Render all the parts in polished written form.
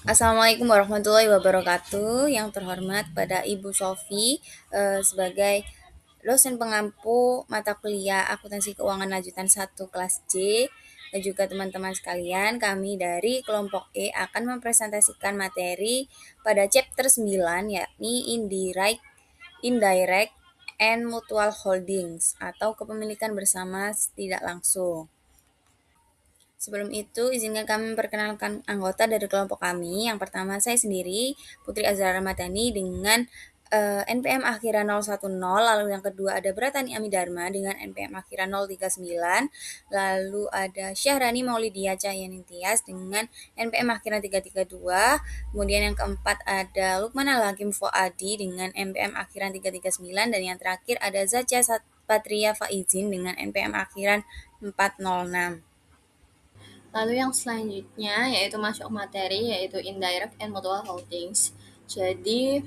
Assalamualaikum warahmatullahi wabarakatuh. Yang terhormat pada Ibu Sofi sebagai dosen pengampu mata kuliah Akuntansi Keuangan Lanjutan 1 kelas C, dan juga teman-teman sekalian, kami dari kelompok E akan mempresentasikan materi pada chapter 9, yakni Indirect and Mutual Holdings atau kepemilikan bersama tidak langsung. Sebelum itu, izinkan kami memperkenalkan anggota dari kelompok kami. Yang pertama, saya sendiri, Putri Azhar Ramadhani dengan NPM akhiran 010. Lalu yang kedua ada Bratani Amidharma dengan NPM akhiran 039. Lalu ada Syahrani Maulidia Cahyaningtyas dengan NPM akhiran 332. Kemudian yang keempat ada Lukman Al-Hakim Fuadi dengan NPM akhiran 339. Dan yang terakhir ada Zacha Patria Faizin dengan NPM akhiran 406. Lalu yang selanjutnya yaitu masuk materi yaitu indirect and mutual holdings. Jadi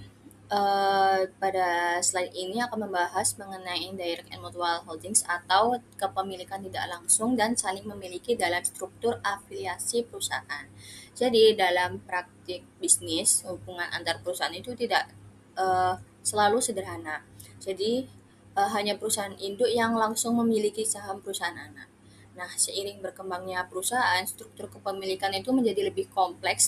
pada slide ini akan membahas mengenai indirect and mutual holdings atau kepemilikan tidak langsung dan saling memiliki dalam struktur afiliasi perusahaan. Jadi dalam praktik bisnis hubungan antar perusahaan itu tidak selalu sederhana. Jadi hanya perusahaan induk yang langsung memiliki saham perusahaan anak. Nah, seiring berkembangnya perusahaan, struktur kepemilikan itu menjadi lebih kompleks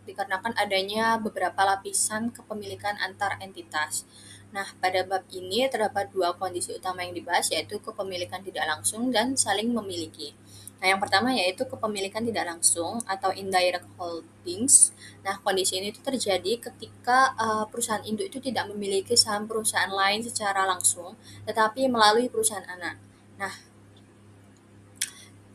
dikarenakan adanya beberapa lapisan kepemilikan antar entitas. Nah, pada bab ini terdapat dua kondisi utama yang dibahas, yaitu kepemilikan tidak langsung dan saling memiliki. Nah, yang pertama yaitu kepemilikan tidak langsung atau indirect holdings. Nah, kondisi ini itu terjadi ketika perusahaan induk itu tidak memiliki saham perusahaan lain secara langsung, tetapi melalui perusahaan anak. Nah,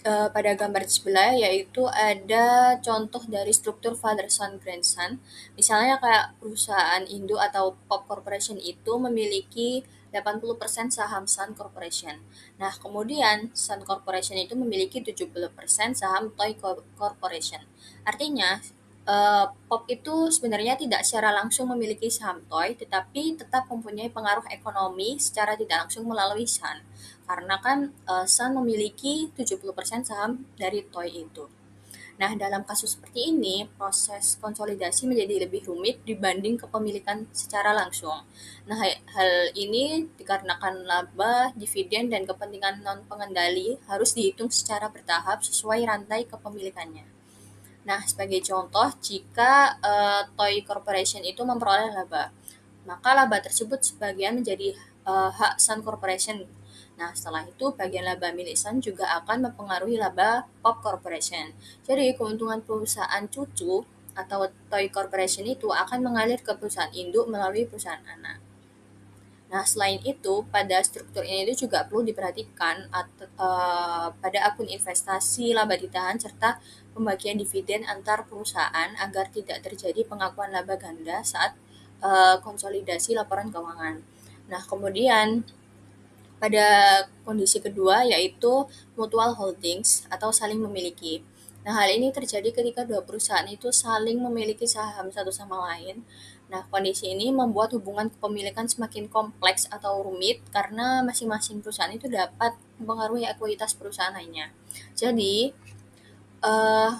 pada gambar sebelah yaitu ada contoh dari struktur father son grandson. Misalnya kayak perusahaan induk atau Pop Corporation itu memiliki 80% saham Sun Corporation. Nah, kemudian Sun Corporation itu memiliki 70% saham Toy Corporation. Artinya, Pop itu sebenarnya tidak secara langsung memiliki saham Toy, tetapi tetap mempunyai pengaruh ekonomi secara tidak langsung melalui Sun. Karena kan Sun memiliki 70% saham dari Toy itu. Nah, dalam kasus seperti ini, proses konsolidasi menjadi lebih rumit dibanding kepemilikan secara langsung. Nah, hal ini dikarenakan laba, dividen, dan kepentingan non-pengendali harus dihitung secara bertahap sesuai rantai kepemilikannya. Nah, sebagai contoh, jika Toy Corporation itu memperoleh laba, maka laba tersebut sebagian menjadi hak Sun Corporation. Nah, setelah itu bagian laba milik Sun juga akan mempengaruhi laba Pop Corporation. Jadi, keuntungan perusahaan cucu atau Toy Corporation itu akan mengalir ke perusahaan induk melalui perusahaan anak. Nah, selain itu, pada struktur ini itu juga perlu diperhatikan pada akun investasi, laba ditahan, serta pembagian dividen antar perusahaan agar tidak terjadi pengakuan laba ganda saat konsolidasi laporan keuangan. Nah, kemudian pada kondisi kedua yaitu mutual holdings atau saling memiliki. Nah, hal ini terjadi ketika dua perusahaan itu saling memiliki saham satu sama lain. Nah, kondisi ini membuat hubungan kepemilikan semakin kompleks atau rumit karena masing-masing perusahaan itu dapat mempengaruhi ekuitas perusahaan lainnya. Jadi, eh,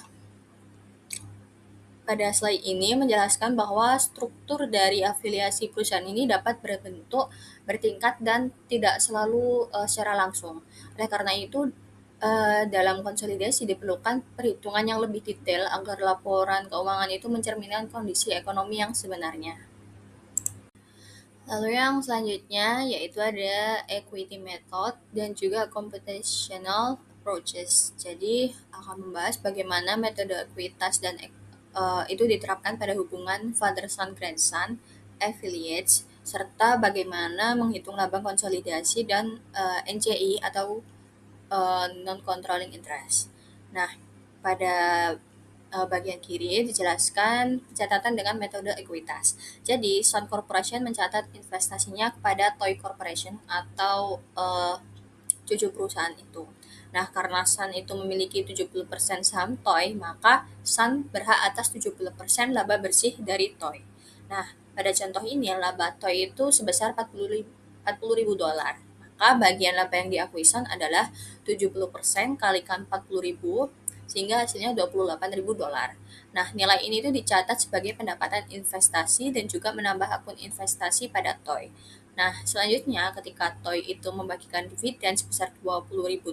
pada slide ini menjelaskan bahwa struktur dari afiliasi perusahaan ini dapat berbentuk bertingkat dan tidak selalu secara langsung. Oleh karena itu, dalam konsolidasi diperlukan perhitungan yang lebih detail agar laporan keuangan itu mencerminkan kondisi ekonomi yang sebenarnya. Lalu yang selanjutnya yaitu ada equity method dan juga computational approaches. Jadi akan membahas bagaimana metode ekuitas dan itu diterapkan pada hubungan father son grandson, affiliates, serta bagaimana menghitung laba konsolidasi dan NCI atau non controlling interest. Nah, pada bagian kiri dijelaskan pencatatan dengan metode ekuitas. Jadi, Sun Corporation mencatat investasinya kepada Toy Corporation atau cucu perusahaan itu. Nah, karena Sun itu memiliki 70% saham Toy, maka Sun berhak atas 70% laba bersih dari Toy. Nah, pada contoh ini laba Toy itu sebesar 40.000 dolar. Maka bagian laba yang diakui Sun adalah 70% kalikan 40.000 sehingga hasilnya 28.000 dolar. Nah, nilai ini tuh dicatat sebagai pendapatan investasi dan juga menambah akun investasi pada TOY. Nah, selanjutnya ketika TOY itu membagikan dividen sebesar $20.000,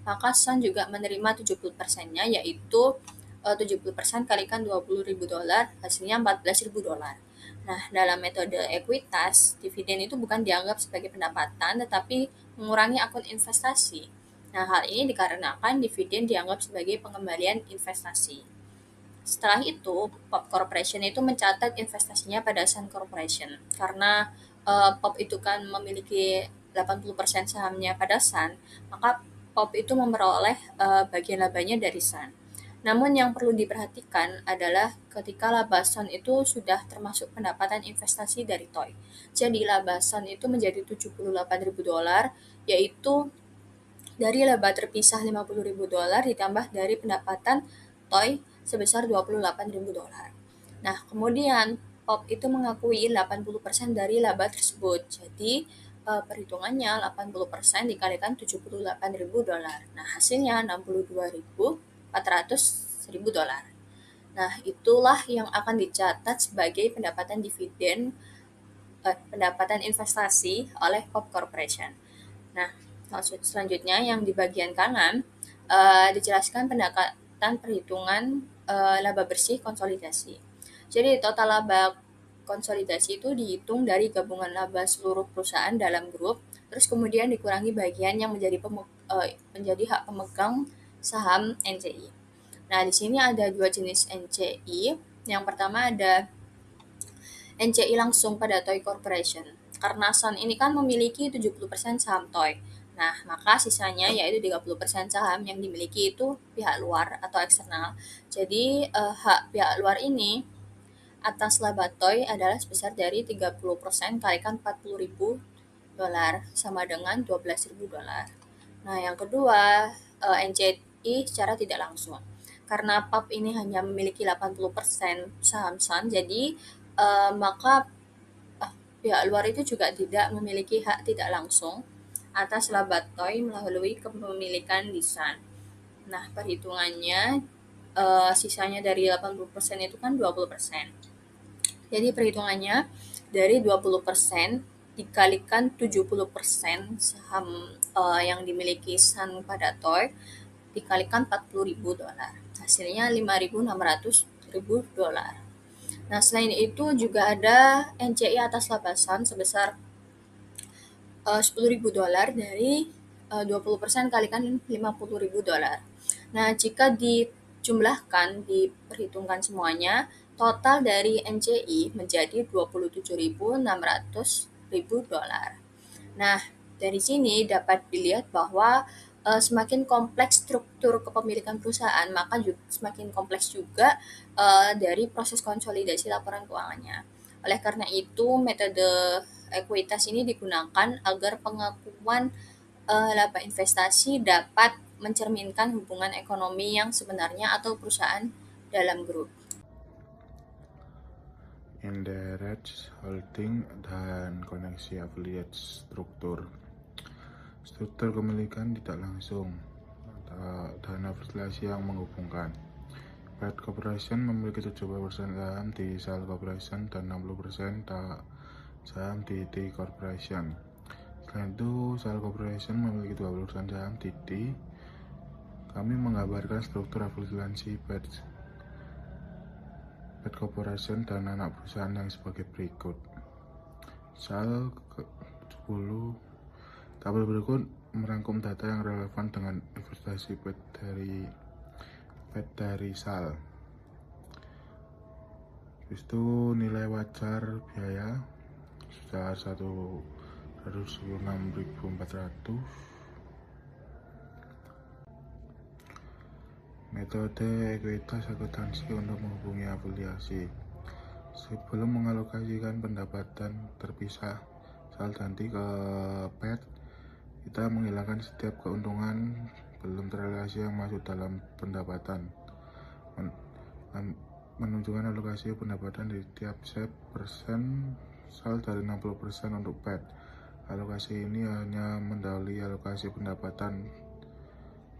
maka Sun juga menerima 70%-nya, yaitu 70% kalikan $20.000 hasilnya $14.000. Nah, dalam metode ekuitas, dividen itu bukan dianggap sebagai pendapatan tetapi mengurangi akun investasi. Nah, hal ini dikarenakan dividen dianggap sebagai pengembalian investasi. Setelah itu, Pop Corporation itu mencatat investasinya pada Sun Corporation karena Pop itu kan memiliki 80% sahamnya pada Sun, maka Pop itu memperoleh bagian labanya dari Sun. Namun yang perlu diperhatikan adalah ketika laba Sun itu sudah termasuk pendapatan investasi dari TOY. Jadi laba Sun itu menjadi $78.000, yaitu dari laba terpisah $50.000 ditambah dari pendapatan TOY sebesar $28.000. Nah, kemudian Pop itu mengakui 80% dari laba tersebut. Jadi, perhitungannya 80% dikalikan $78.000. Nah, hasilnya $62.400.000. Nah, itulah yang akan dicatat sebagai pendapatan dividen, pendapatan investasi oleh Pop Corporation. Nah, selanjutnya yang di bagian kanan dijelaskan pendekatan perhitungan laba bersih konsolidasi. Jadi total laba konsolidasi itu dihitung dari gabungan laba seluruh perusahaan dalam grup, terus kemudian dikurangi bagian yang menjadi hak pemegang saham NCI. Nah, di sini ada dua jenis NCI. Yang pertama ada NCI langsung pada Toy Corporation. Karena Sun ini kan memiliki 70% saham Toy. Nah, maka sisanya yaitu 30% saham yang dimiliki itu pihak luar atau eksternal. Jadi, hak pihak luar ini atas laba Toy adalah sebesar dari 30% kalikan $40.000 sama dengan $12.000. Nah, yang kedua, NCI secara tidak langsung. Karena PAP ini hanya memiliki 80% saham Sun, jadi maka pihak luar itu juga tidak memiliki hak tidak langsung atas laba TOY melalui kepemilikan di Sun. Nah, perhitungannya sisanya dari 80% itu kan 20%. Jadi perhitungannya dari 20% dikalikan 70% saham yang dimiliki Sun pada TOY dikalikan $40.000. Hasilnya $5.600.000. Nah, selain itu juga ada NCI atas laba Sun sebesar $10.000 dari 20% kalikan $50.000. Nah, jika dijumlahkan, diperhitungkan semuanya, total dari NCI menjadi $27.600.000. Nah, dari sini dapat dilihat bahwa semakin kompleks struktur kepemilikan perusahaan, maka semakin kompleks juga dari proses konsolidasi laporan keuangannya. Oleh karena itu, metode ekuitas ini digunakan agar pengakuan laba investasi dapat mencerminkan hubungan ekonomi yang sebenarnya atau perusahaan dalam grup. Indirect holding dan koneksi affiliate struktur. Struktur kepemilikan tidak langsung dan afiliasi yang menghubungkan. Pet Corporation memiliki 70% saham di Sal Corporation dan 60% saham di T Corporation. Selain itu, Sal Corporation memiliki 20% saham di T. Kami menggambarkan struktur afiliasi Pet Corporation dan anak perusahaan yang sebagai berikut. Sal 70. Tabel berikut merangkum data yang relevan dengan investasi PET dari Sal. Itu nilai wajar biaya sebesar 126.400. Metode ekuitas akuntansi untuk menghubungi afiliasi. Sebelum mengalokasikan pendapatan terpisah Sal dan T ke PET, kita menghilangkan setiap keuntungan belum terrealisasi yang masuk dalam pendapatan. Menunjukkan alokasi pendapatan di tiap set persen Sal dari 60% untuk PET. Alokasi ini hanya mendahului alokasi pendapatan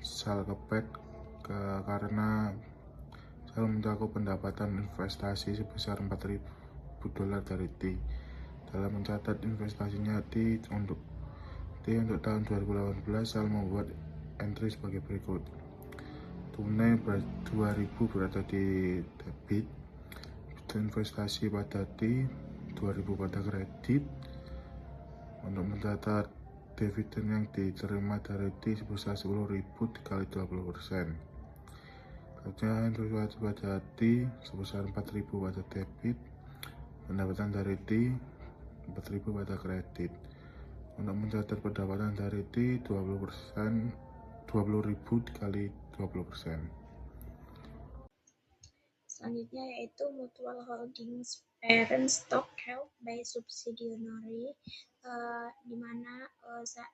Sal ke PET karena telah mencakup pendapatan investasi sebesar $4.000 dari T. Dalam mencatat investasinya untuk tahun 2018, Sal membuat entry sebagai berikut. Tunai 2.000 berada di debit, investasi pada T 2.000 pada kredit. Untuk mencatat dividen yang diterima dari T sebesar 10.000 dikali 20%. Kerjaan investasi pada T sebesar 4.000 pada debit, pendapatan dari T 4.000 pada kredit. Untuk mencatat pendapatan dari T 20%, 20.000 dikali 20%. Selanjutnya yaitu Mutual Holdings Parent Stock Held by Subsidiary, di mana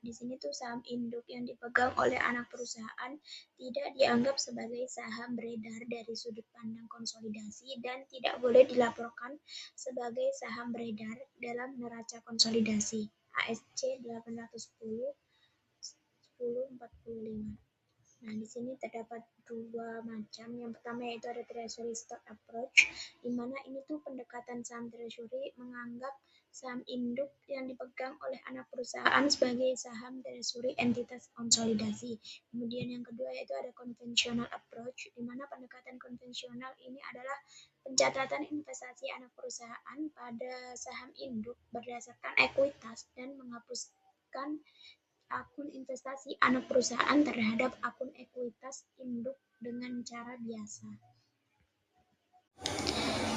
di sini tuh saham induk yang dipegang oleh anak perusahaan tidak dianggap sebagai saham beredar dari sudut pandang konsolidasi dan tidak boleh dilaporkan sebagai saham beredar dalam neraca konsolidasi ASC 810 1045. Nah, di sini terdapat dua macam. Yang pertama yaitu ada treasury stock approach, di mana ini tuh pendekatan saham treasury menganggap saham induk yang dipegang oleh anak perusahaan sebagai saham treasury entitas konsolidasi. Kemudian yang kedua yaitu ada conventional approach, di mana pendekatan konvensional ini adalah pencatatan investasi anak perusahaan pada saham induk berdasarkan ekuitas dan menghapuskan akun investasi anak perusahaan terhadap akun ekuitas induk dengan cara biasa.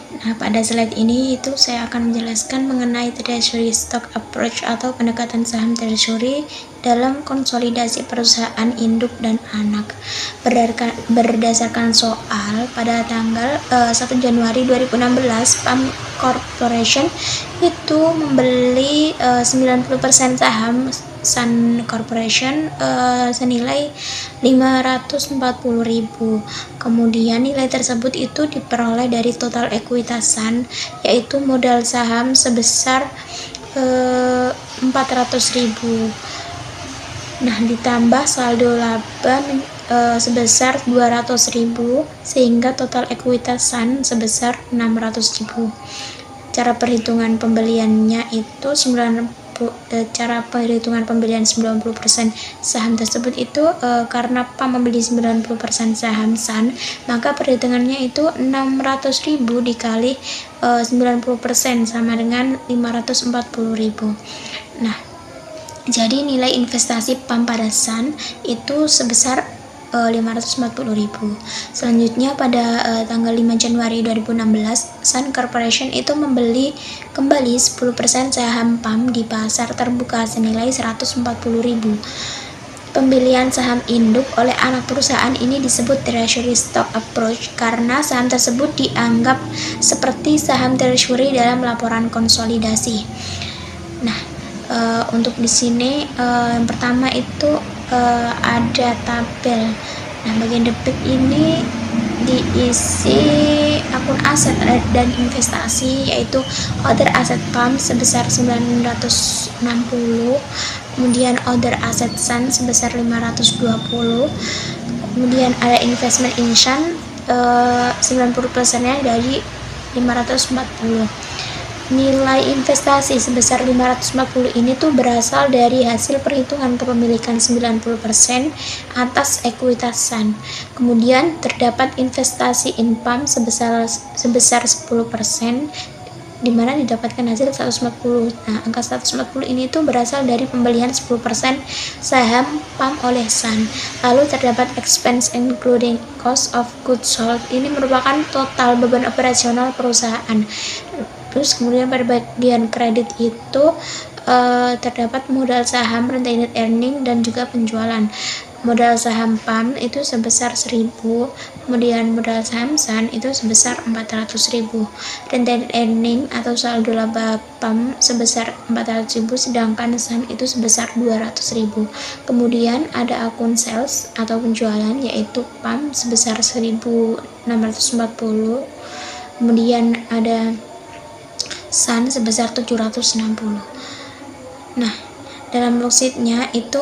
Nah, pada slide ini saya akan menjelaskan mengenai treasury stock approach atau pendekatan saham treasury dalam konsolidasi perusahaan induk dan anak. Berdasarkan soal pada tanggal 1 Januari 2016, PAM Corporation itu membeli 90% saham Sun Corporation senilai 540.000. Kemudian nilai tersebut itu diperoleh dari total ekuitas Sun, yaitu modal saham sebesar 400.000. Nah, ditambah saldo laba sebesar 200.000 sehingga total ekuitas Sun sebesar 600.000. Cara perhitungan pembeliannya itu cara perhitungan pembelian 90% saham tersebut itu karena PAM membeli 90% saham Sun, maka perhitungannya itu 600.000 dikali 90% sama dengan 540.000. Nah, jadi nilai investasi PAM pada Sun itu sebesar 540.000. Selanjutnya pada tanggal 5 Januari 2016, Sun Corporation itu membeli kembali 10% saham PAM di pasar terbuka senilai 140.000. Pembelian saham induk oleh anak perusahaan ini disebut treasury stock approach karena saham tersebut dianggap seperti saham treasury dalam laporan konsolidasi. Nah, untuk di sini yang pertama itu ada tabel. Nah, bagian depan ini diisi akun aset dan investasi, yaitu order aset PAM sebesar 960, kemudian order aset Sun sebesar 520, kemudian ada investment in Sun 90%-nya dari 540. Nilai investasi sebesar 540 ini tuh berasal dari hasil perhitungan kepemilikan 90% atas ekuitas Sun. Kemudian terdapat investasi in PAM sebesar 10%, di mana didapatkan hasil 140. Nah, angka 140 ini tuh berasal dari pembelian 10% saham PAM oleh Sun. Lalu terdapat expense including cost of goods sold. Ini merupakan total beban operasional perusahaan. Terus kemudian pada bagian kredit itu terdapat modal saham, retained earning, dan juga penjualan. Modal saham PAM itu sebesar 1.000, kemudian modal saham Sun itu sebesar 400.000. Retained earning atau saldo laba PAM sebesar 400.000, sedangkan Sun itu sebesar 200.000. Kemudian ada akun sales atau penjualan, yaitu PAM sebesar 1.640. Kemudian ada Sun sebesar 760. Nah, dalam worksheet-nya itu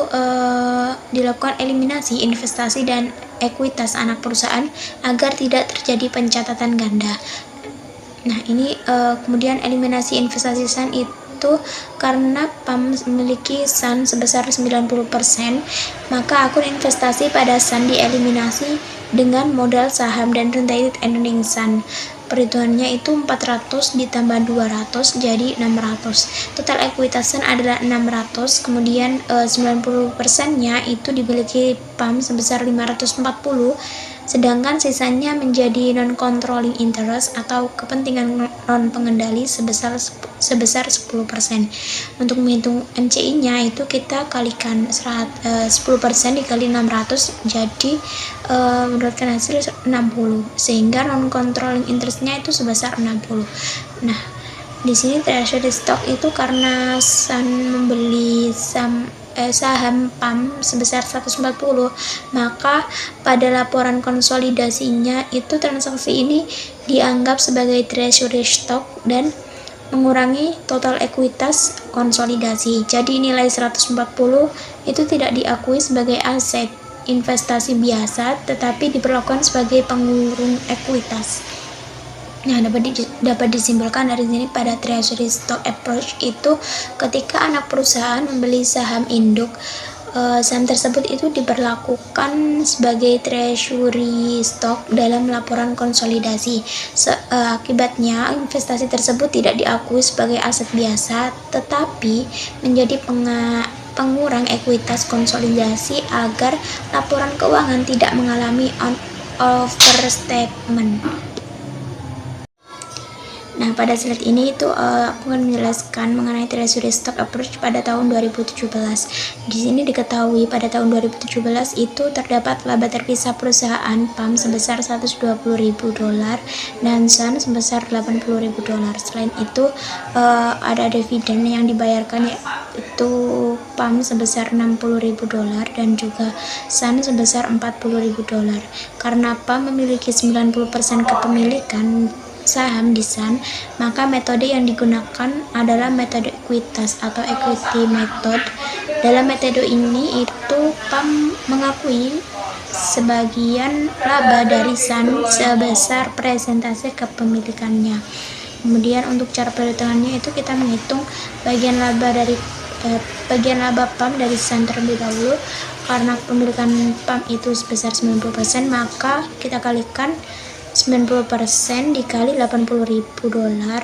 dilakukan eliminasi investasi dan ekuitas anak perusahaan agar tidak terjadi pencatatan ganda. Nah, ini kemudian eliminasi investasi SAN itu karena PAM memiliki SAN sebesar 90%, maka akun investasi pada SAN dieliminasi dengan modal saham dan related earning SAN. Perhitungannya itu 400 ditambah 200 jadi 600. Total ekuitas SAN adalah 600, kemudian 90%-nya itu dimiliki PAM sebesar 540, sedangkan sisanya menjadi non-controlling interest atau kepentingan non-pengendali sebesar 10%. Untuk menghitung NCI-nya itu kita kalikan 10% dikali 600 jadi mendapatkan hasil 60, sehingga non-controlling interest-nya itu sebesar 60. Nah, di sini treasury stock itu karena SAN membeli saham PAM sebesar 140, maka pada laporan konsolidasinya itu transaksi ini dianggap sebagai treasury stock dan mengurangi total ekuitas konsolidasi. Jadi nilai 140 itu tidak diakui sebagai aset investasi biasa, tetapi diperlakukan sebagai pengurung ekuitas. Nah, dapat disimpulkan dari sini pada treasury stock approach itu ketika anak perusahaan membeli saham induk, saham tersebut itu diberlakukan sebagai treasury stock dalam laporan konsolidasi. Akibatnya investasi tersebut tidak diakui sebagai aset biasa, tetapi menjadi pengurang ekuitas konsolidasi agar laporan keuangan tidak mengalami overstatement. Nah, pada slide ini itu aku akan menjelaskan mengenai treasury stock approach pada tahun 2017. Di sini diketahui pada tahun 2017 itu terdapat laba terpisah perusahaan PAM sebesar $120.000 dan SAN sebesar $80.000. Selain itu ada dividen yang dibayarkan yaitu PAM sebesar $60.000 dan juga SAN sebesar $40.000. Karena PAM memiliki 90% kepemilikan saham di SAN, maka metode yang digunakan adalah metode ekuitas atau equity method. Dalam metode ini itu PAM mengakui sebagian laba dari SAN sebesar persentase kepemilikannya. Kemudian untuk cara perhitungannya itu kita menghitung bagian laba PAM dari SAN terlebih dahulu. Karena kepemilikan PAM itu sebesar 90%, maka kita kalikan 90% dikali $80.000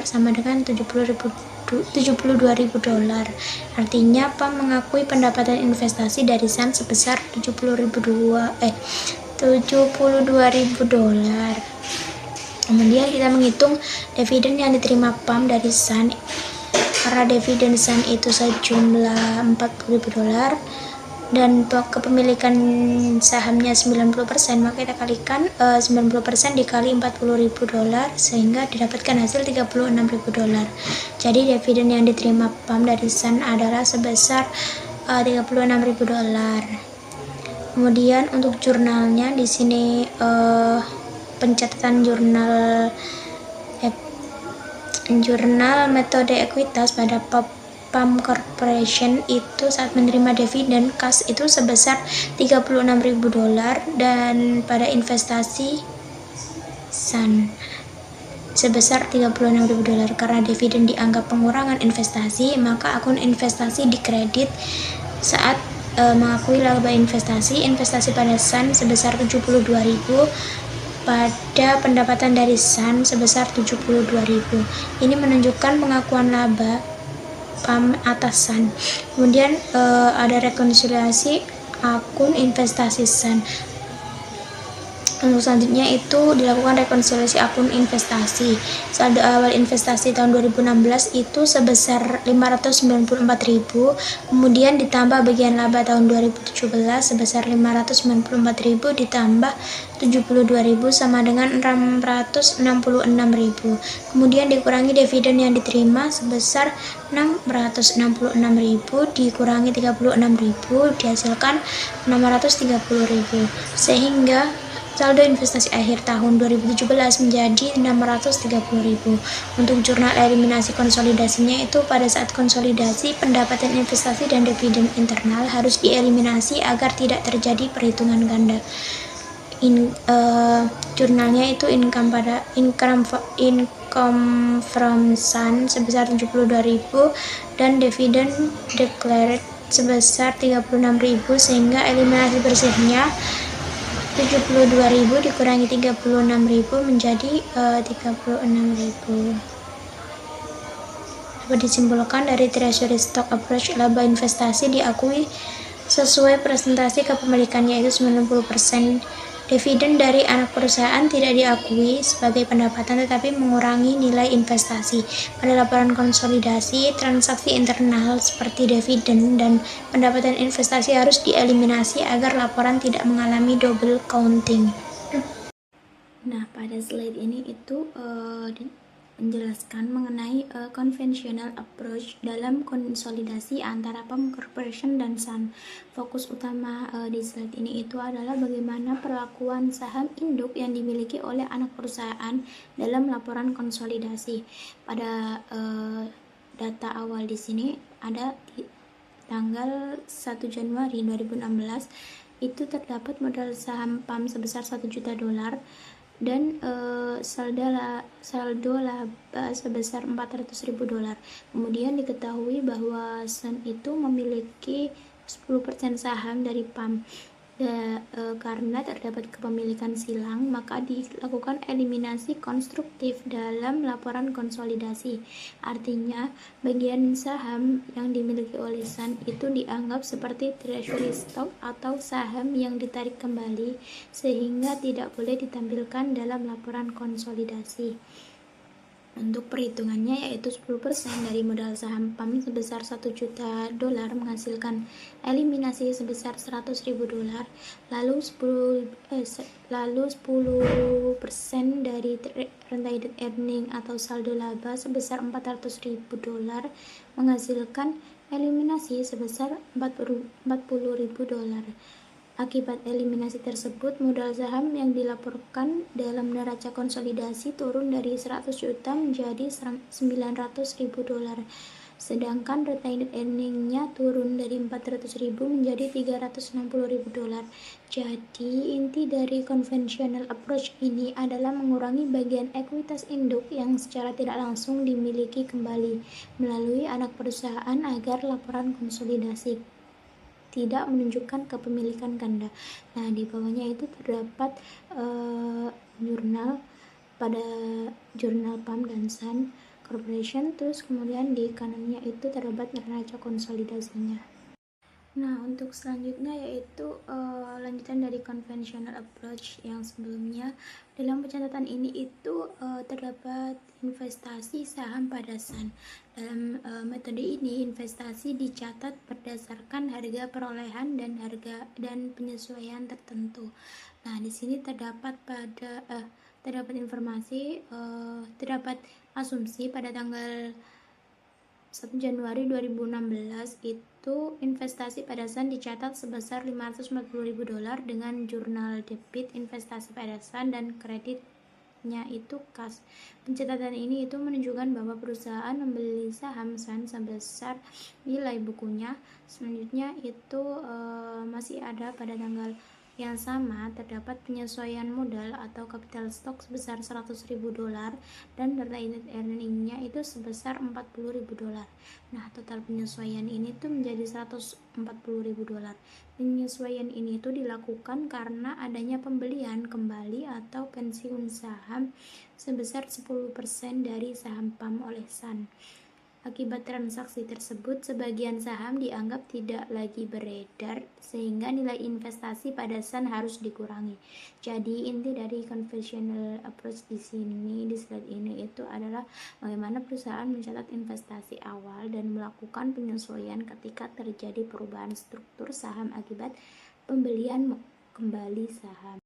sama dengan $72.000. Artinya PAM mengakui pendapatan investasi dari SAN sebesar $72.000. Kemudian kita menghitung dividen yang diterima PAM dari SAN. Karena dividen SAN itu sejumlah $40.000 dan kepemilikan sahamnya 90%, maka kita kalikan 90% dikali $40.000 sehingga didapatkan hasil $36.000. Jadi dividen yang diterima PAM dari SAN adalah sebesar $36.000. Kemudian untuk jurnalnya di sini pencatatan jurnal metode ekuitas pada PAM Corporation itu saat menerima dividen kas itu sebesar $36.000 dan pada investasi SAN sebesar $36.000. Karena dividen dianggap pengurangan investasi, maka akun investasi dikredit saat mengakui laba investasi pada SAN sebesar $72.000 pada pendapatan dari SAN sebesar $72.000. Ini menunjukkan pengakuan laba PAM atas SAN. Kemudian ada rekonsiliasi akun investasi SAN. Untuk selanjutnya itu dilakukan rekonsiliasi akun investasi. Saldo awal investasi tahun 2016 itu sebesar $594.000, kemudian ditambah bagian laba tahun 2017 sebesar $594.000 ditambah $72.000 sama dengan $666.000. Kemudian dikurangi dividen yang diterima sebesar $666.000 dikurangi $36.000 dihasilkan $630.000, sehingga saldo investasi akhir tahun 2017 menjadi $630.000. Untuk jurnal eliminasi konsolidasinya itu pada saat konsolidasi pendapatan investasi dan dividen internal harus dieliminasi agar tidak terjadi perhitungan ganda. jurnalnya itu income from Sun sebesar 72.000 dan dividen declared sebesar 36.000, sehingga eliminasi bersihnya 72.000 dikurangi 36.000 menjadi 36.000. Dapat disimpulkan dari treasury stock approach, laba investasi diakui sesuai presentasi kepemilikan, yaitu 90%. Dividen dari anak perusahaan tidak diakui sebagai pendapatan tetapi mengurangi nilai investasi. Pada laporan konsolidasi, transaksi internal seperti dividen dan pendapatan investasi harus dieliminasi agar laporan tidak mengalami double counting. Nah, pada slide ini itu menjelaskan mengenai conventional approach dalam konsolidasi antara PAM Corporation dan Sun. Fokus utama di slide ini itu adalah bagaimana perlakuan saham induk yang dimiliki oleh anak perusahaan dalam laporan konsolidasi. Pada data awal di sini ada di tanggal 1 Januari 2016 itu terdapat modal saham PAM sebesar 1 juta dolar dan saldo laba sebesar 400.000 dolar. Kemudian diketahui bahwa Sun itu memiliki 10% saham dari PAM. Karena terdapat kepemilikan silang, maka dilakukan eliminasi konstruktif dalam laporan konsolidasi. Artinya, bagian saham yang dimiliki oleh Sun itu dianggap seperti treasury stock atau saham yang ditarik kembali, sehingga tidak boleh ditampilkan dalam laporan konsolidasi. Untuk perhitungannya yaitu 10% dari modal saham PAM sebesar 1 juta dolar menghasilkan eliminasi sebesar 100.000 dolar, lalu 10% dari retained earning atau saldo laba sebesar 400.000 dolar menghasilkan eliminasi sebesar 40.000 dolar. Akibat eliminasi tersebut, modal saham yang dilaporkan dalam neraca konsolidasi turun dari 100 juta menjadi 900.000 dolar. Sedangkan retained earning-nya turun dari 400.000 menjadi 360.000 dolar. Jadi, inti dari conventional approach ini adalah mengurangi bagian ekuitas induk yang secara tidak langsung dimiliki kembali melalui anak perusahaan agar laporan konsolidasi tidak menunjukkan kepemilikan ganda. Nah, di bawahnya itu terdapat jurnal pada jurnal PAM dan Sun Corporation, terus kemudian di kanannya itu terdapat neraca konsolidasinya. Nah, untuk selanjutnya yaitu lanjutan dari conventional approach yang sebelumnya. Dalam pencatatan ini itu terdapat investasi saham pada Sun. Dalam metode ini, investasi dicatat berdasarkan harga perolehan dan penyesuaian tertentu. Nah, di sini terdapat terdapat asumsi pada tanggal 1 Januari 2016 itu investasi pada Sun dicatat sebesar 540.000 dolar dengan jurnal debit investasi pada Sun dan kreditnya itu kas. Pencatatan ini itu menunjukkan bahwa perusahaan membeli saham Sun sebesar nilai bukunya. Selanjutnya itu masih ada pada tanggal yang sama terdapat penyesuaian modal atau capital stock sebesar 100.000 dolar dan retained earning-nya itu sebesar 40.000 dolar. Nah, total penyesuaian ini tuh menjadi 140.000 dolar. Penyesuaian ini tuh dilakukan karena adanya pembelian kembali atau pensiun saham sebesar 10% dari saham PAM oleh Sun. Akibat transaksi tersebut, sebagian saham dianggap tidak lagi beredar sehingga nilai investasi pada Sun harus dikurangi. Jadi inti dari conventional approach di sini, di slide ini itu adalah bagaimana perusahaan mencatat investasi awal dan melakukan penyesuaian ketika terjadi perubahan struktur saham akibat pembelian kembali saham.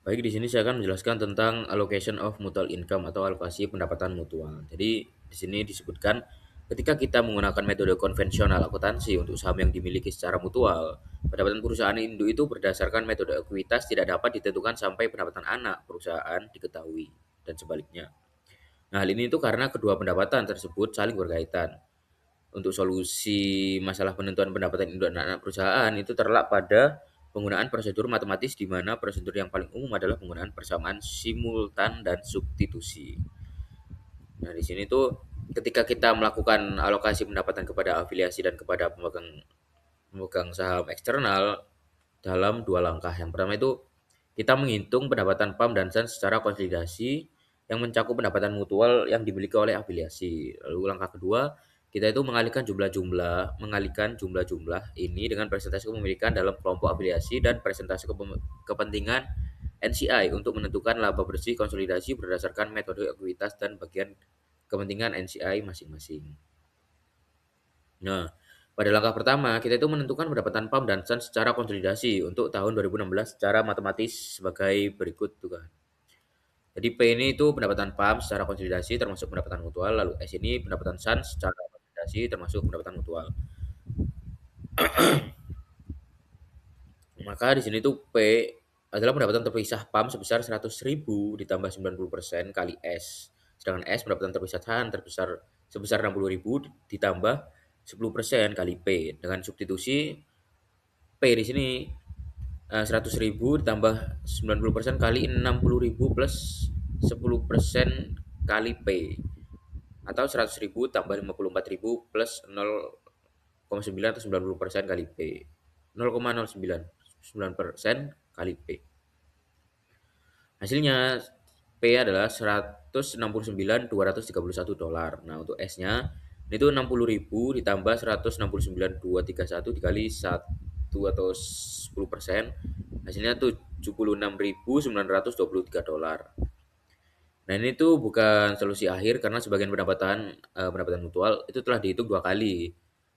Baik, di sini saya akan menjelaskan tentang allocation of mutual income atau alokasi pendapatan mutual. Jadi, di sini disebutkan ketika kita menggunakan metode konvensional akuntansi untuk saham yang dimiliki secara mutual, pendapatan perusahaan induk itu berdasarkan metode ekuitas tidak dapat ditentukan sampai pendapatan anak perusahaan diketahui dan sebaliknya. Nah, hal ini itu karena kedua pendapatan tersebut saling berkaitan. Untuk solusi masalah penentuan pendapatan induk anak perusahaan itu terletak pada penggunaan prosedur matematis di mana prosedur yang paling umum adalah penggunaan persamaan simultan dan substitusi. Nah, di sini tuh ketika kita melakukan alokasi pendapatan kepada afiliasi dan kepada pemegang pemegang saham eksternal dalam dua langkah. Yang pertama itu kita menghitung pendapatan PAM dan SAN secara konsolidasi yang mencakup pendapatan mutual yang dimiliki oleh afiliasi. Lalu langkah kedua, kita itu mengalihkan jumlah-jumlah ini dengan presentasi kepemilikan dalam kelompok afiliasi dan presentasi kepentingan NCI untuk menentukan laba bersih konsolidasi berdasarkan metode ekuitas dan bagian kepentingan NCI masing-masing. Nah, pada langkah pertama, kita itu menentukan pendapatan PAM dan SAN secara konsolidasi untuk tahun 2016 secara matematis sebagai berikut tuh kan. Jadi P ini itu pendapatan PAM secara konsolidasi termasuk pendapatan mutual, lalu S ini pendapatan SAN secara konsolidasi termasuk pendapatan mutual. Maka di sini tuh P adalah pendapatan terpisah PAM sebesar 100.000 ditambah 90% kali S. Sedangkan S pendapatan terpisah SAN sebesar 60.000 ditambah 10% kali P. Dengan substitusi P di sini 100.000 ditambah 90% kali 60.000 plus 10% kali P, atau 100.000 tambah 54.000 plus 0,9 atau 90% kali P, 0,09% kali P. Hasilnya P adalah 169.231 dolar. Nah, untuk S-nya itu 60.000 ditambah 169.231 dikali 1 atau 10%. Hasilnya 76.923 dolar. Nah, ini tuh bukan solusi akhir karena sebagian pendapatan mutual itu telah dihitung dua kali.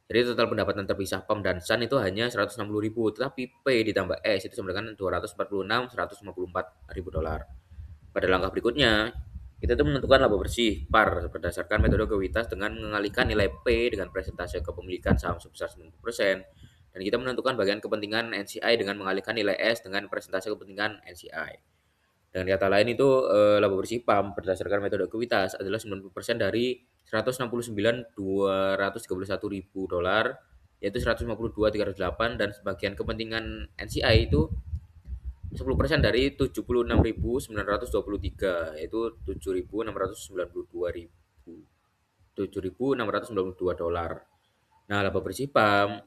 Jadi total pendapatan terpisah PAM dan SAN itu hanya 160.000, tetapi P ditambah S itu sama dengan 246.154.000 dolar. Pada langkah berikutnya, kita tuh menentukan laba bersih par berdasarkan metode ekuitas dengan mengalihkan nilai P dengan presentase kepemilikan saham sebesar 90%, dan kita menentukan bagian kepentingan NCI dengan mengalihkan nilai S dengan presentase kepentingan NCI. Dengan kata lain itu laba bersih PAM berdasarkan metode ekuitas adalah 90% dari 169.231.000 dolar, yaitu 152.308, dan sebagian kepentingan NCI itu 10% dari 76.923, yaitu 7.692 dolar. Nah, laba bersih PAM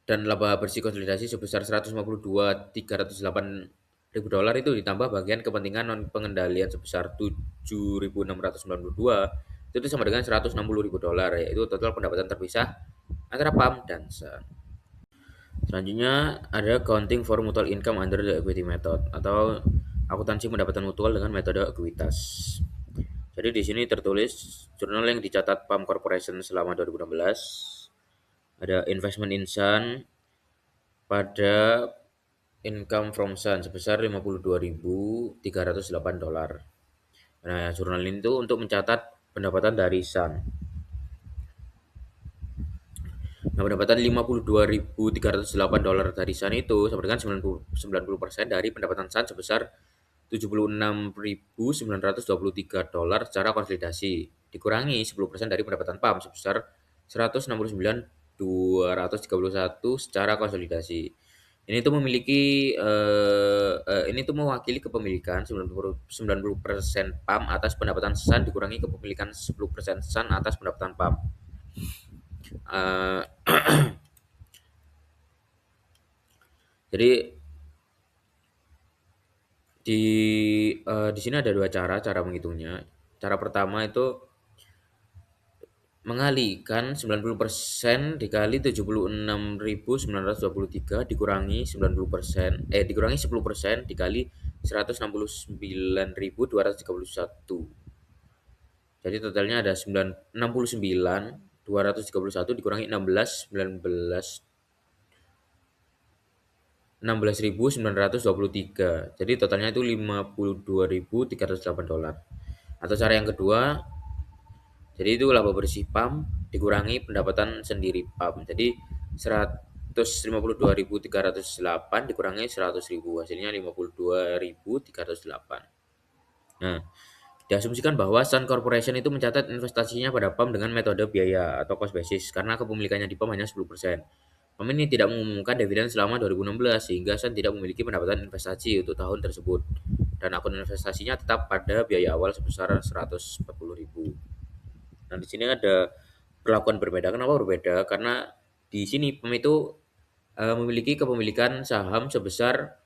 dan laba bersih konsolidasi sebesar 152.308.000 dolar itu ditambah bagian kepentingan non pengendalian sebesar 7.692, itu sama dengan 160.000 dolar, yaitu total pendapatan terpisah antara PAM dan SAN. Selanjutnya ada accounting for mutual income under the equity method atau akuntansi pendapatan mutual dengan metode ekuitas. Jadi di sini tertulis jurnal yang dicatat PAM Corporation selama 2016. Ada investment in SAN pada income from SAN sebesar 52.308 dolar. Nah, jurnal ini tuh untuk mencatat pendapatan dari SAN. Nah, pendapatan 52.308 dolar dari SAN itu sama dengan 90% dari pendapatan SAN sebesar 76.923 dolar secara konsolidasi, dikurangi 10% dari pendapatan PAM sebesar 169.231 secara konsolidasi. Ini tuh ini tuh mewakili kepemilikan 90% PAM atas pendapatan SAN dikurangi kepemilikan 10% SAN atas pendapatan PAM. Eh, jadi di sini ada dua cara menghitungnya. Cara pertama itu mengalihkan 90% dikali 76.923 dikurangi dikurangi 10% dikali 169.231. Jadi totalnya ada 69.231 dikurangi 16.923. Jadi totalnya itu 52.308 dolar. Atau cara yang kedua, jadi itu laba bersih PAM dikurangi pendapatan sendiri PAM. Jadi 152.308 dikurangi 100.000, hasilnya 52.308. Nah, diasumsikan bahwa Sun Corporation itu mencatat investasinya pada PAM dengan metode biaya atau cost basis karena kepemilikannya di PAM hanya 10%. PAM ini tidak mengumumkan dividen selama 2016 sehingga Sun tidak memiliki pendapatan investasi untuk tahun tersebut dan akun investasinya tetap pada biaya awal sebesar 140.000. Nah, di sini ada perlakuan berbeda. Kenapa berbeda? Karena di sini PAM itu memiliki kepemilikan saham sebesar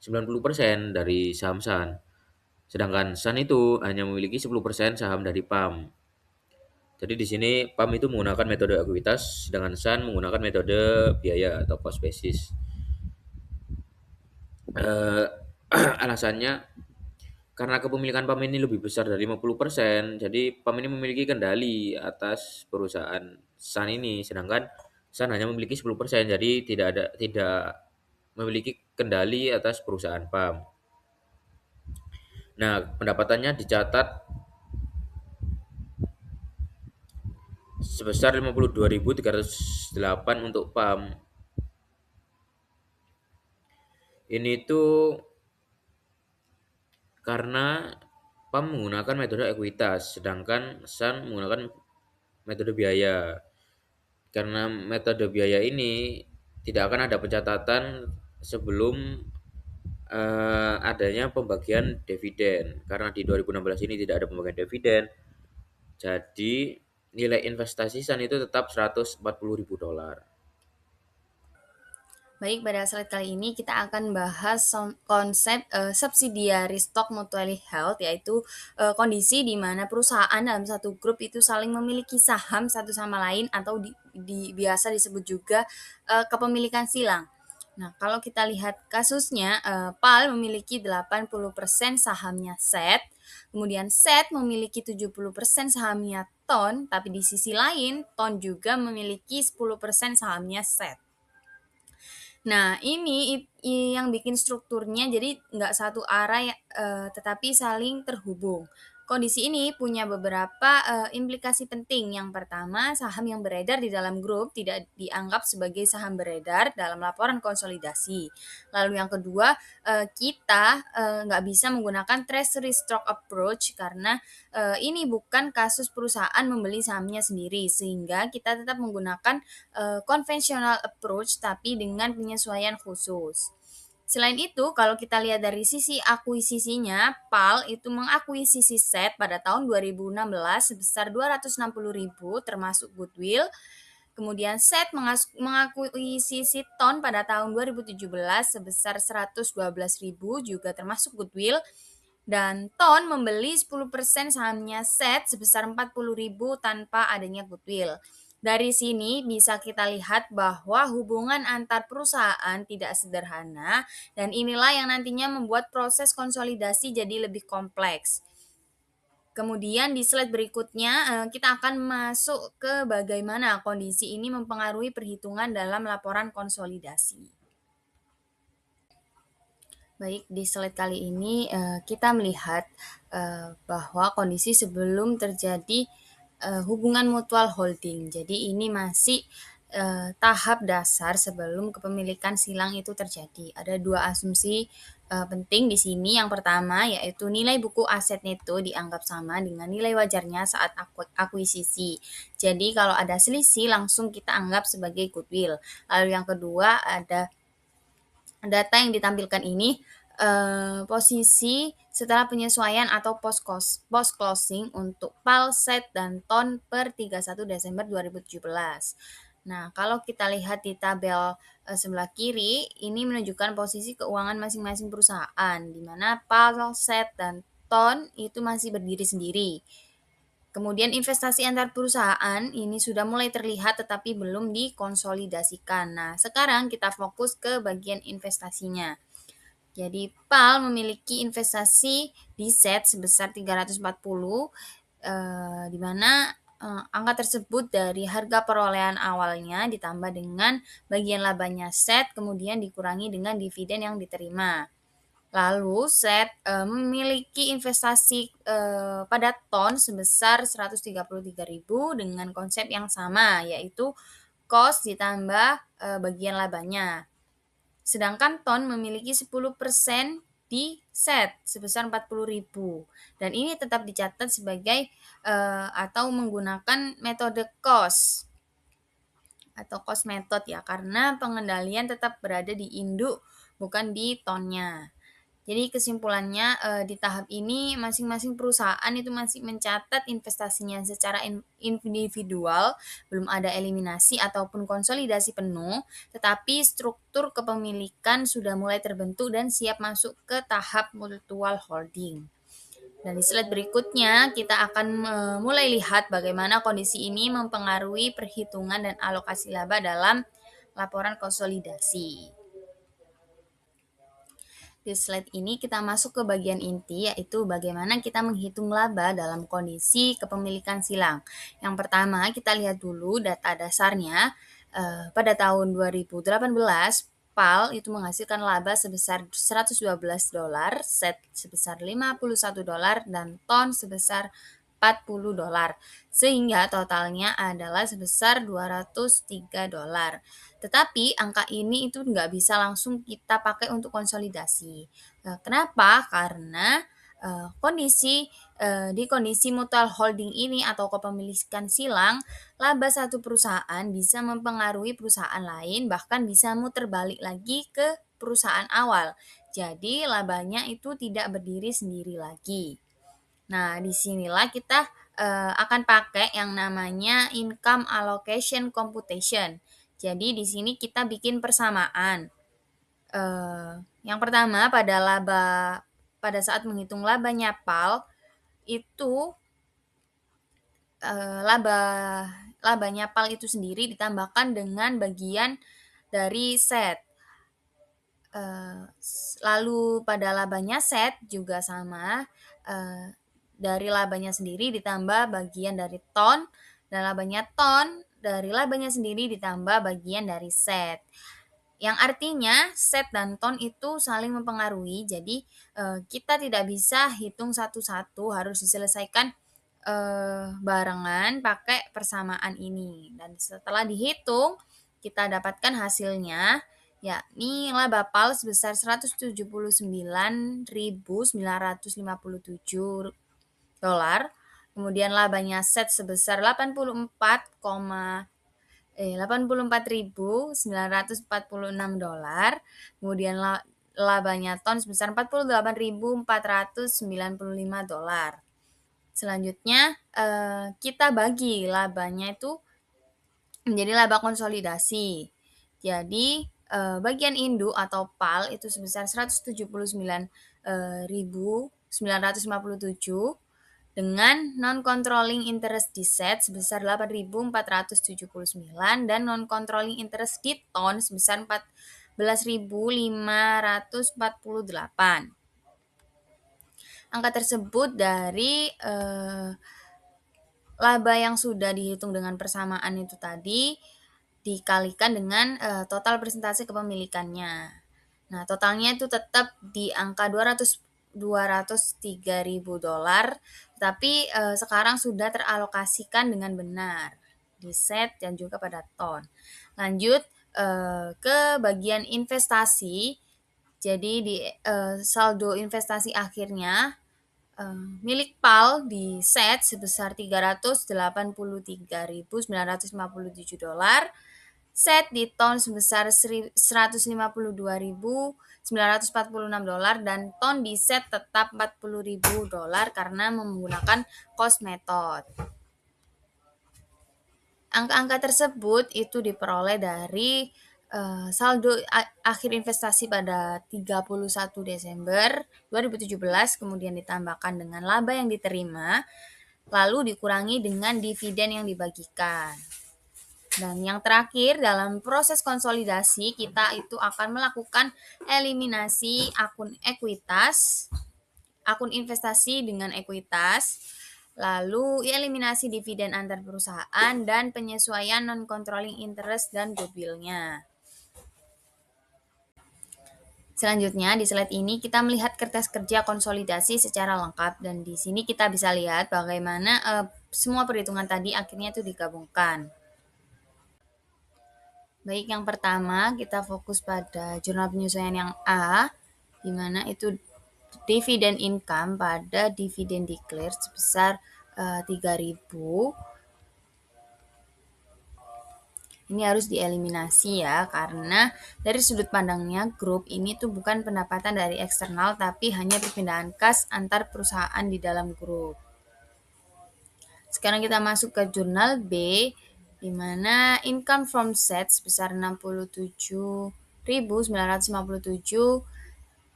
90% dari saham Sun. Sedangkan Sun itu hanya memiliki 10% saham dari PAM. Jadi di sini PAM itu menggunakan metode ekuitas, sedangkan Sun menggunakan metode biaya atau cost basis. Eh, alasannya karena kepemilikan PAM ini lebih besar dari 50%, jadi PAM ini memiliki kendali atas perusahaan Sun ini, sedangkan Sun hanya memiliki 10%, jadi tidak memiliki kendali atas perusahaan PAM. Nah, pendapatannya dicatat sebesar 52.308 untuk PAM. Ini tuh karena PAM menggunakan metode ekuitas, sedangkan Sun menggunakan metode biaya. Karena metode biaya ini tidak akan ada pencatatan sebelum adanya pembagian dividen. Karena di 2016 ini tidak ada pembagian dividen, jadi nilai investasi Sun itu tetap 140.000 dolar. Baik, pada slide kali ini kita akan bahas konsep subsidiary stock mutually held, yaitu kondisi di mana perusahaan dalam satu grup itu saling memiliki saham satu sama lain atau biasa disebut juga kepemilikan silang. Nah, kalau kita lihat kasusnya, PAL memiliki 80% sahamnya SET, kemudian SET memiliki 70% sahamnya TON, tapi di sisi lain TON juga memiliki 10% sahamnya SET. Nah, ini yang bikin strukturnya jadi nggak satu arah ya, tetapi saling terhubung. Kondisi ini punya beberapa implikasi penting. Yang pertama, saham yang beredar di dalam grup tidak dianggap sebagai saham beredar dalam laporan konsolidasi. Lalu yang kedua, kita nggak bisa menggunakan treasury stock approach karena ini bukan kasus perusahaan membeli sahamnya sendiri, sehingga kita tetap menggunakan conventional approach tapi dengan penyesuaian khusus. Selain itu, kalau kita lihat dari sisi akuisisinya, PAL itu mengakuisisi SET pada tahun 2016 sebesar 260.000 termasuk goodwill. Kemudian SET mengakuisisi TON pada tahun 2017 sebesar 112.000 juga termasuk goodwill. Dan TON membeli 10% sahamnya SET sebesar 40.000 tanpa adanya goodwill. Dari sini bisa kita lihat bahwa hubungan antar perusahaan tidak sederhana dan inilah yang nantinya membuat proses konsolidasi jadi lebih kompleks. Kemudian di slide berikutnya kita akan masuk ke bagaimana kondisi ini mempengaruhi perhitungan dalam laporan konsolidasi. Baik, di slide kali ini kita melihat bahwa kondisi sebelum terjadi hubungan mutual holding. Jadi ini masih tahap dasar sebelum kepemilikan silang itu terjadi. Ada dua asumsi penting di sini. Yang pertama yaitu nilai buku asetnya itu dianggap sama dengan nilai wajarnya saat akuisisi. Jadi kalau ada selisih langsung kita anggap sebagai goodwill. Lalu yang kedua ada data yang ditampilkan ini posisi setelah penyesuaian atau post closing untuk PAL, SET, dan TON per 31 Desember 2017. Nah, kalau kita lihat di tabel sebelah kiri, ini menunjukkan posisi keuangan masing-masing perusahaan, di mana PAL, SET, dan TON itu masih berdiri sendiri. Kemudian investasi antar perusahaan ini sudah mulai terlihat tetapi belum dikonsolidasikan. Nah, sekarang kita fokus ke bagian investasinya. Jadi PAL memiliki investasi di SET sebesar 340 di mana angka tersebut dari harga perolehan awalnya ditambah dengan bagian labanya SET kemudian dikurangi dengan dividen yang diterima. Lalu SET memiliki investasi pada TON sebesar 133.000 dengan konsep yang sama yaitu cost ditambah bagian labanya. Sedangkan TON memiliki 10% di SET sebesar 40.000 dan ini tetap dicatat sebagai atau menggunakan metode cost. atau cost method ya, karena pengendalian tetap berada di induk bukan di tonnya. Jadi kesimpulannya di tahap ini masing-masing perusahaan itu masih mencatat investasinya secara individual, belum ada eliminasi ataupun konsolidasi penuh, tetapi struktur kepemilikan sudah mulai terbentuk dan siap masuk ke tahap mutual holding. Dan di slide berikutnya kita akan mulai lihat bagaimana kondisi ini mempengaruhi perhitungan dan alokasi laba dalam laporan konsolidasi. Di slide ini kita masuk ke bagian inti, yaitu bagaimana kita menghitung laba dalam kondisi kepemilikan silang. Yang pertama kita lihat dulu data dasarnya. Pada tahun 2018 PAL itu menghasilkan laba sebesar $112, set sebesar $51, dan ton sebesar $40, sehingga totalnya adalah sebesar $203. Tetapi angka ini itu nggak bisa langsung kita pakai untuk konsolidasi. Kenapa? Karena di kondisi mutual holding ini atau kepemilikan silang, laba satu perusahaan bisa mempengaruhi perusahaan lain, bahkan bisa muter balik lagi ke perusahaan awal. Jadi labanya itu tidak berdiri sendiri lagi. Nah, disinilah kita akan pakai yang namanya income allocation computation. Jadi di sini kita bikin persamaan. Yang pertama pada saat menghitung labanya PAL itu labanya PAL itu sendiri ditambahkan dengan bagian dari set. Lalu pada labanya set juga sama, dari labanya sendiri ditambah bagian dari ton, dan labanya ton dari labanya sendiri ditambah bagian dari set. Yang artinya set dan ton itu saling mempengaruhi, jadi kita tidak bisa hitung satu-satu, harus diselesaikan barengan pakai persamaan ini. Dan setelah dihitung, kita dapatkan hasilnya, yakni laba PAL sebesar $179.957, kemudian labanya set sebesar 84.946 dolar, kemudian labanya ton sebesar 48.495 dolar. Selanjutnya kita bagi labanya itu menjadi laba konsolidasi. Jadi bagian induk atau PAL itu sebesar 179.957 dengan non-controlling interest di set sebesar 8.479 dan non-controlling interest di ton sebesar 14.548. Angka tersebut dari laba yang sudah dihitung dengan persamaan itu tadi dikalikan dengan total persentase kepemilikannya. Nah, totalnya itu tetap di angka $203.000, tapi sekarang sudah teralokasikan dengan benar di set dan juga pada ton. Lanjut ke bagian investasi. Jadi di saldo investasi akhirnya milik PAL di set sebesar $383.957, set di ton sebesar $152.946, dan ton di set tetap $40.000 karena menggunakan cost method. Angka-angka tersebut itu diperoleh dari saldo akhir investasi pada 31 Desember 2017, kemudian ditambahkan dengan laba yang diterima, lalu dikurangi dengan dividen yang dibagikan. Dan yang terakhir, dalam proses konsolidasi kita itu akan melakukan eliminasi akun investasi dengan ekuitas, lalu eliminasi dividen antar perusahaan, dan penyesuaian non-controlling interest dan goodwill-nya. Selanjutnya di slide ini kita melihat kertas kerja konsolidasi secara lengkap, dan di sini kita bisa lihat bagaimana semua perhitungan tadi akhirnya itu digabungkan. Baik, yang pertama kita fokus pada jurnal penyesuaian yang A, di mana itu dividen income pada dividen declared sebesar 3.000. Ini harus dieliminasi ya, karena dari sudut pandangnya grup ini tuh bukan pendapatan dari eksternal, tapi hanya perpindahan kas antar perusahaan di dalam grup. Sekarang kita masuk ke jurnal B, di mana income from set sebesar 67.957,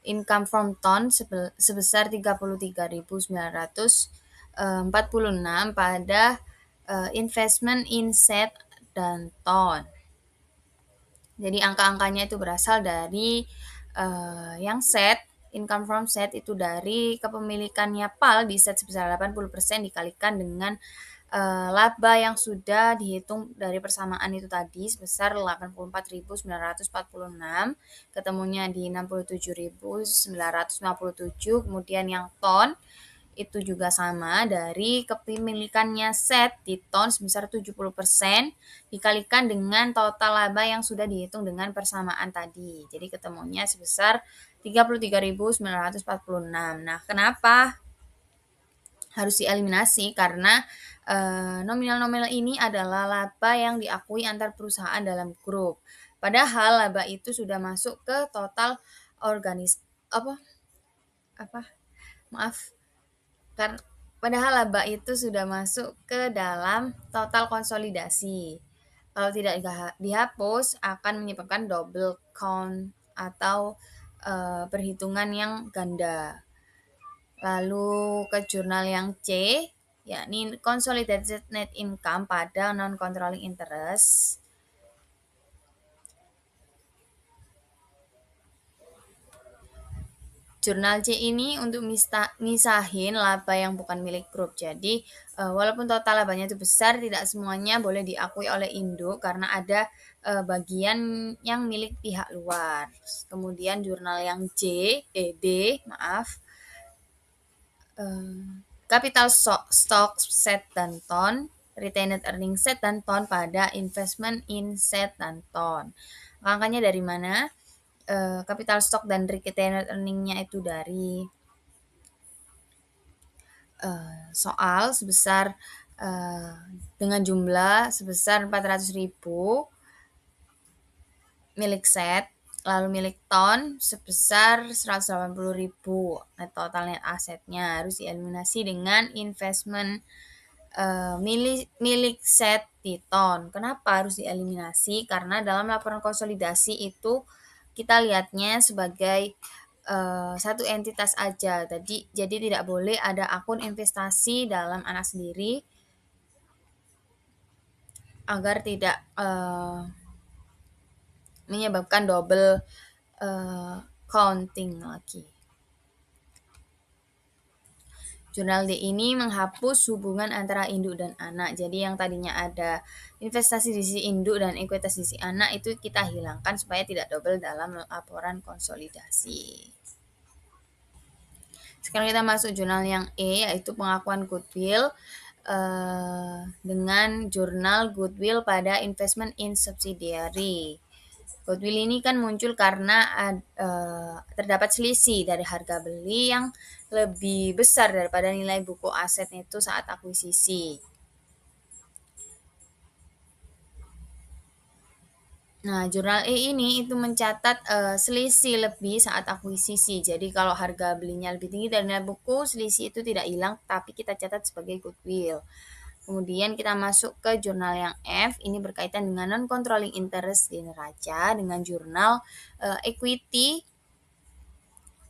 income from ton sebesar 33.946 pada investment in set dan ton. Jadi angka-angkanya itu berasal dari yang set, income from set itu dari kepemilikannya PAL di set sebesar 80% dikalikan dengan laba yang sudah dihitung dari persamaan itu tadi sebesar 84.946, ketemunya di 67.957, kemudian yang ton itu juga sama dari kepemilikannya set di ton sebesar 70% dikalikan dengan total laba yang sudah dihitung dengan persamaan tadi. Jadi ketemunya sebesar 33.946. Nah, kenapa harus dieliminasi? Karena nominal-nominal ini adalah laba yang diakui antar perusahaan dalam grup. Padahal laba itu sudah masuk ke total padahal laba itu sudah masuk ke dalam total konsolidasi. Kalau tidak dihapus akan menyebabkan double count atau perhitungan yang ganda. Lalu ke jurnal yang C, yakni consolidated net income pada non-controlling interest. Jurnal C ini untuk misahin laba yang bukan milik grup. Jadi walaupun total labanya itu besar, tidak semuanya boleh diakui oleh induk karena ada bagian yang milik pihak luar. Kemudian jurnal yang D, capital stock set dan ton, retained earning set dan ton pada investment in set dan ton. Angkanya dari mana? Capital stock dan retained earning-nya itu dari soal sebesar dengan jumlah sebesar 400.000 milik set, lalu milik ton sebesar 180.000. Nah, total net asetnya harus dieliminasi dengan investment milik set di ton. Kenapa harus dieliminasi? Karena dalam laporan konsolidasi itu kita lihatnya sebagai satu entitas aja. Jadi tidak boleh ada akun investasi dalam anak sendiri agar tidak menyebabkan double counting lagi. Jurnal D ini menghapus hubungan antara induk dan anak. Jadi yang tadinya ada investasi di sisi induk dan ekuitas di sisi anak itu kita hilangkan supaya tidak double dalam laporan konsolidasi. Sekarang kita masuk jurnal yang E, yaitu pengakuan goodwill dengan jurnal goodwill pada investment in subsidiary. Goodwill ini kan muncul karena terdapat selisih dari harga beli yang lebih besar daripada nilai buku aset itu saat akuisisi. Nah, jurnal E ini itu mencatat selisih lebih saat akuisisi. Jadi kalau harga belinya lebih tinggi dari nilai buku, selisih itu tidak hilang, tapi kita catat sebagai goodwill. Kemudian kita masuk ke jurnal yang F, ini berkaitan dengan non-controlling interest di neraca dengan jurnal equity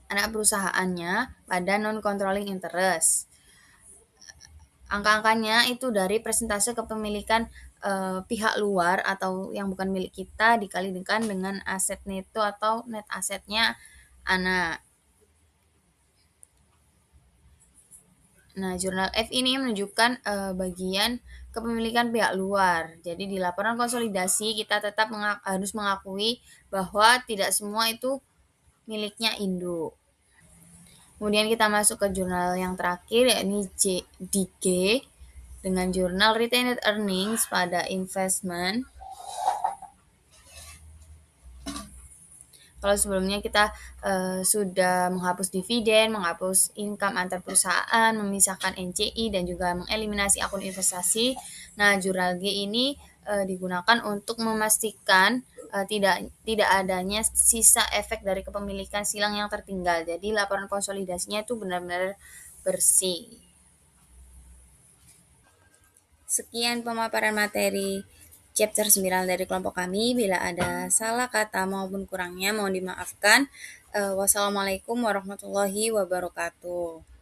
anak perusahaannya pada non-controlling interest. Angka-angkanya itu dari persentase kepemilikan pihak luar atau yang bukan milik kita dikalikan dengan aset neto atau net asetnya anak. Nah, jurnal F ini menunjukkan bagian kepemilikan pihak luar. Jadi di laporan konsolidasi kita tetap harus mengakui bahwa tidak semua itu miliknya induk. Kemudian kita masuk ke jurnal yang terakhir, yakni DG dengan jurnal retained earnings pada investment. Kalau sebelumnya kita sudah menghapus dividen, menghapus income antar perusahaan, memisahkan NCI dan juga mengeliminasi akun investasi. Nah, Jural G ini digunakan untuk memastikan tidak adanya sisa efek dari kepemilikan silang yang tertinggal. Jadi laporan konsolidasinya itu benar-benar bersih. Sekian pemaparan materi chapter 9 dari kelompok kami. Bila ada salah kata maupun kurangnya mohon dimaafkan. Wassalamualaikum warahmatullahi wabarakatuh.